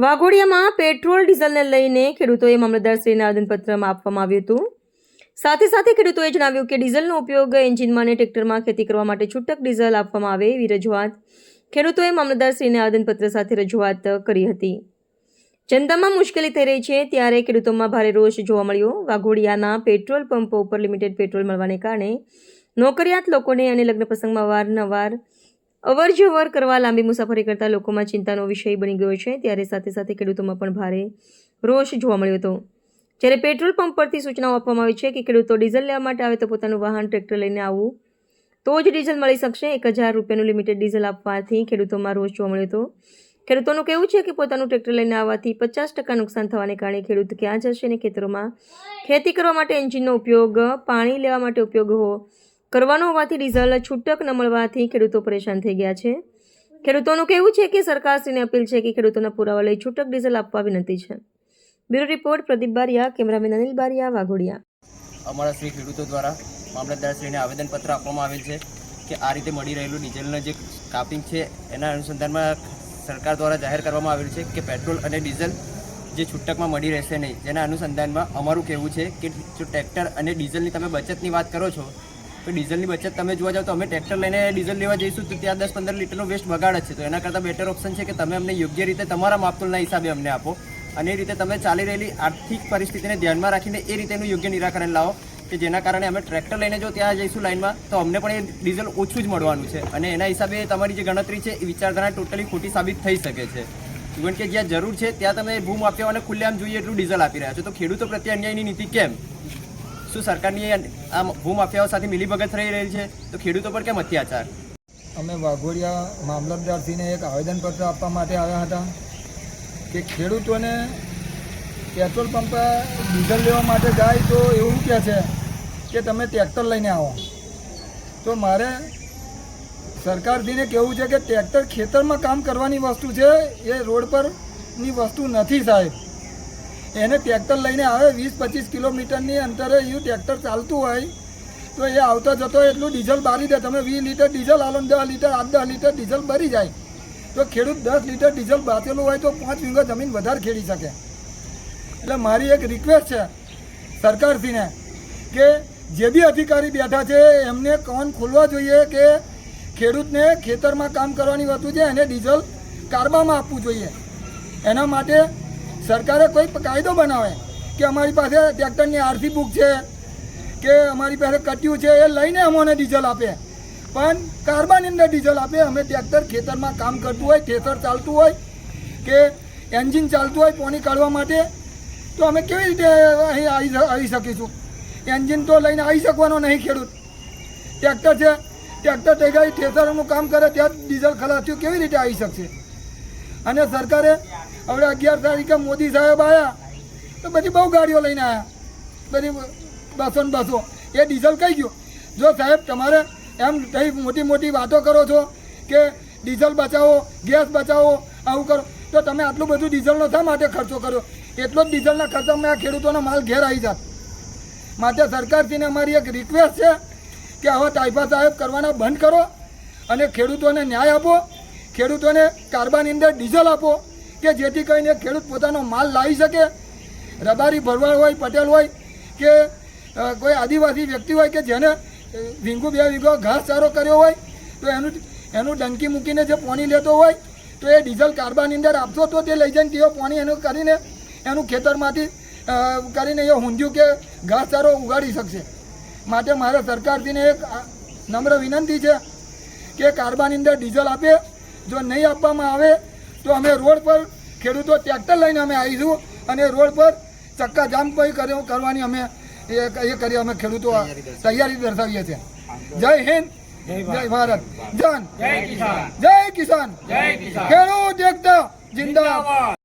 વાઘોડિયામાં petrol ડીઝલને લઈને ખેડૂતોએ મામલતદારશ્રીને આવેદનપત્ર આપવામાં આવ્યું હતું। સાથે ખેડૂતોએ જણાવ્યું કે ડીઝલનો ઉપયોગ એન્જિનમાં અને ટ્રેક્ટરમાં ખેતી કરવા માટે છૂટક ડીઝલ આપવામાં આવે એવી રજૂઆત ખેડૂતોએ મામલતદારશ્રીને આવેદનપત્ર સાથે રજૂઆત કરી હતી। જનતામાં મુશ્કેલી થઈ રહી છે ત્યારે ખેડૂતોમાં ભારે રોષ જોવા મળ્યો। વાઘોડિયાના પેટ્રોલ પંપો ઉપર લિમિટેડ પેટ્રોલ મળવાને કારણે નોકરિયાત લોકોને અને લગ્ન પ્રસંગમાં વારંવાર અવરજવર કરવા લાંબી મુસાફરી કરતા લોકોમાં ચિંતાનો વિષય બની ગયો છે। ત્યારે સાથે ખેડૂતોમાં પણ ભારે રોષ જોવા મળ્યો હતો। જ્યારે પેટ્રોલ પંપ પરથી સૂચનાઓ આપવામાં આવી છે કે ખેડૂતો ડીઝલ લેવા માટે આવે તો પોતાનું વાહન ટ્રેક્ટર લઈને આવવું તો જ ડીઝલ મળી શકશે। 1000 રૂપિયાનું લિમિટેડ ડીઝલ આપવાથી ખેડૂતોમાં રોષ જોવા મળ્યો હતો। ખેડૂતોનું કહેવું છે કે પોતાનું ટ્રેક્ટર લઈને આવવાથી 50% નુકસાન થવાને કારણે ખેડૂત ક્યાં જશે અને ખેતરોમાં ખેતી કરવા માટે એન્જિનનો ઉપયોગ પાણી લેવા માટે ઉપયોગ કરવાનો હોવાથી ડીઝલ છૂટક ન મળવાથી ખેડૂતો પરેશાન થઈ ગયા છે। ખેડૂતોનું કહેવું છે કે સરકારશ્રીને અપીલ છે કે ખેડૂતોના પુરાવા લઈ છૂટક ડીઝલ આપવા વિનંતી છે। Bureau report Pradeep Bariya, cameraman Anil Bariya, Waghodia. અમારા શ્રી ખેડૂતો દ્વારા મામલતદારશ્રીને આવેદનપત્ર આપવામાં આવેલ છે કે આ રીતે મળી રહેલું ડીઝલનું જે કાપિંગ છે એના અનુસંધાનમાં સરકાર દ્વારા જાહેર કરવામાં આવેલું છે કે પેટ્રોલ અને ડીઝલ જે છૂટકમાં મળી રહેશે નહીં। જેના અનુસંધાનમાં અમારું કહેવું છે કે જો ટ્રેક્ટર અને ડીઝલની તમે બચતની વાત કરો છો તો ડીઝલની બચત તમે જોવા જાઓ તો અમે ટ્રેક્ટર લઈને ડીઝલ લેવા જઈશું તો ત્યાં 10-15 લીટરનો વેસ્ટ બગાડ જ છે। તો એના કરતાં બેટર ઓપ્શન છે કે તમે અમને યોગ્ય રીતે તમારા માપતોલના હિસાબે અમને આપો અને એ રીતે તમે ચાલી રહેલી આર્થિક પરિસ્થિતિને ધ્યાનમાં રાખીને એ રીતેનું યોગ્ય નિરાકરણ લાવો કે જેના કારણે અમે ટ્રેક્ટર લઈને જો ત્યાં જઈશું લાઇનમાં તો અમને પણ એ ડીઝલ ઓછું જ મળવાનું છે અને એના હિસાબે તમારી જે ગણતરી છે એ વિચારધારા ટોટલી ખોટી સાબિત થઈ શકે છે। ઇવન કે જ્યાં જરૂર છે ત્યાં તમે ભૂમાફિયાઓને ખુલ્લેઆમ જોઈએ એટલું ડીઝલ આપી રહ્યા છો તો ખેડૂતો પ્રત્યે અન્યાયની નીતિ કેમ? શું સરકારની આ ભૂમાફિયાઓ સાથે મિલીભગત થઈ રહી છે તો ખેડૂતો પર કેમ અત્યાચાર? અમે વાઘોડિયા મામલતદારશ્રીને એક આવેદનપત્ર આપવા માટે આવ્યા હતા કે ખેડૂતોને પેટ્રોલ પંપ ડીઝલ લેવા માટે જાય તો એવું કહે છે કે તમે ટ્રેક્ટર લઈને આવો। તો મારે સરકારશ્રીને કહેવું છે કે ટ્રેક્ટર ખેતરમાં કામ કરવાની વસ્તુ છે, એ રોડ પરની વસ્તુ નથી સાહેબ। એને ટ્રેક્ટર લઈને આવે 20-25 કિલોમીટરની અંતરે એવું ટ્રેક્ટર ચાલતું હોય તો એ આવતો જતો એટલું ડીઝલ બારી દે। તમે 20 લીટર ડીઝલ આલો 10 લીટર 8-10 લીટર ડીઝલ ભરી જાય તો ખેડૂત 10 લીટર ડીઝલ બાચેલું હોય તો 5 વીઘા જમીન વધારે ખેડી શકે। એટલે મારી એક રિક્વેસ્ટ છે સરકારશ્રીને કે જે બી અધિકારી બેઠા છે એમને કાન ખોલવા જોઈએ કે ખેડૂતને ખેતરમાં કામ કરવાની વસ્તુ છે એને ડીઝલ કાર્બામાં આપવું જોઈએ। એના માટે સરકારે કોઈ કાયદો બનાવે કે અમારી પાસે ટ્રેક્ટરની આરસી બુક છે કે અમારી પાસે કટ્યું છે એ લઈને અમને ડીઝલ આપે પણ કાર્બાની અંદર ડીઝલ આપે। અમે ટ્રેક્ટર ખેતરમાં કામ કરતું હોય, થ્રેસર ચાલતું હોય કે એન્જિન ચાલતું હોય પાણી કાઢવા માટે તો અમે કેવી રીતે અહીં આવી શકીશું? એન્જિન તો લઈને આવી શકવાનો નહીં ખેડૂત। ટ્રેક્ટર છે, ટ્રેક્ટર થઈ ગઈ થ્રેસરનું કામ કરે ત્યાં ડીઝલ ખલાસ થયું કેવી રીતે આવી શકશે? અને સરકારે હવે 11 તારીખે મોદી સાહેબ આવ્યા તો બધી બહુ ગાડીઓ લઈને આવ્યા, બધી બસો ને બસો, એ ડીઝલ કઈ ગયું? જો સાહેબ તમારે એમ કઈ મોટી વાતો કરો છો કે ડીઝલ બચાવો, ગેસ બચાવો, આવું કરો તો તમે આટલું બધું ડીઝલનો શા માટે ખર્ચો કર્યો? એટલો જ ડીઝલના ખર્ચામાં આ ખેડૂતોનો માલ ઘેર આવી જાત। માટે સરકારશ્રીને અમારી એક રિક્વેસ્ટ છે કે આવા ટાઈફા સાહેબ કરવાના બંધ કરો અને ખેડૂતોને ન્યાય આપો, ખેડૂતોને કાર્બાની અંદર ડીઝલ આપો કે જેથી કરીને ખેડૂત પોતાનો માલ લાવી શકે। રબારી ભરવાડ હોય, પટેલ હોય કે કોઈ આદિવાસી વ્યક્તિ હોય કે જેને વીંગુ 2 વીઘો ઘાસ ચારો કર્યો હોય તો એનું ડંકી મૂકીને જે પાણી લેતો હોય તો એ ડીઝલ કાર્બાની અંદર આપશો તો તે લઈ જઈને તેઓ પાણી એનું કરીને એનું ખેતરમાંથી કરીને એ ઊંધિયું કે ઘાસ ચારો ઉગાડી શકશે। માટે મારે સરકારશ્રીને એક નમ્ર વિનંતી છે કે કાર્બાની અંદર ડીઝલ આપે। જો નહીં આપવામાં આવે તો અમે રોડ પર ખેડૂતો ટ્રેક્ટર લઈને અમે આવીશું અને રોડ પર ચક્કાજામ કરવાની અમે અમે ખેડૂતો તૈયારી દર્શાવીએ છીએ। જય હિન્દ, જય ભારત, જય કિસાન, ખેડૂત એકતા જિંદાબાદ।